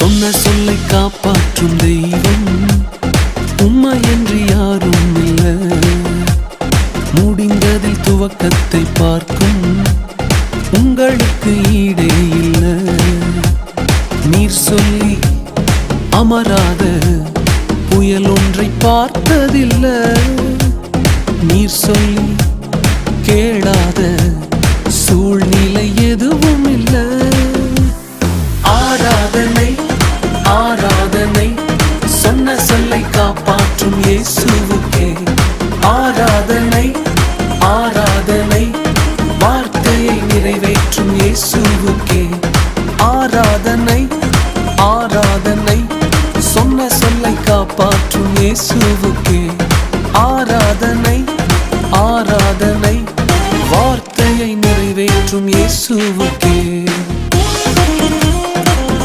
சொன்ன சொல்லை காப்பாற்றும் தெய்வம் உம்மையன்றி யாரும் இல்லை. முடிந்ததில் துவக்கத்தை பார்க்கும் உங்களுக்கு ஈடே இல்லை. நீர் சொல்லி அமராத புயல் ஒன்றை பார்த்ததில்லை. நீர் சொல்லி கேளாத சூழ்நிலை எதுவும் இல்லை. ஆராதனை ஆராதனை சொன்ன சொல்லை காப்பாற்றும் இயேசுவுக்கே. ஆராதனை ஆராதனை வார்த்தையை நிறைவேற்றும் இயேசுவுக்கே. ஆராதனை ஆராதனை சொன்ன சொல்லை காப்பாற்றும் இயேசுவுக்கே. ஆராதனை ஆராதனை வார்த்தையை நிறைவேற்றும் இயேசுவுக்கே.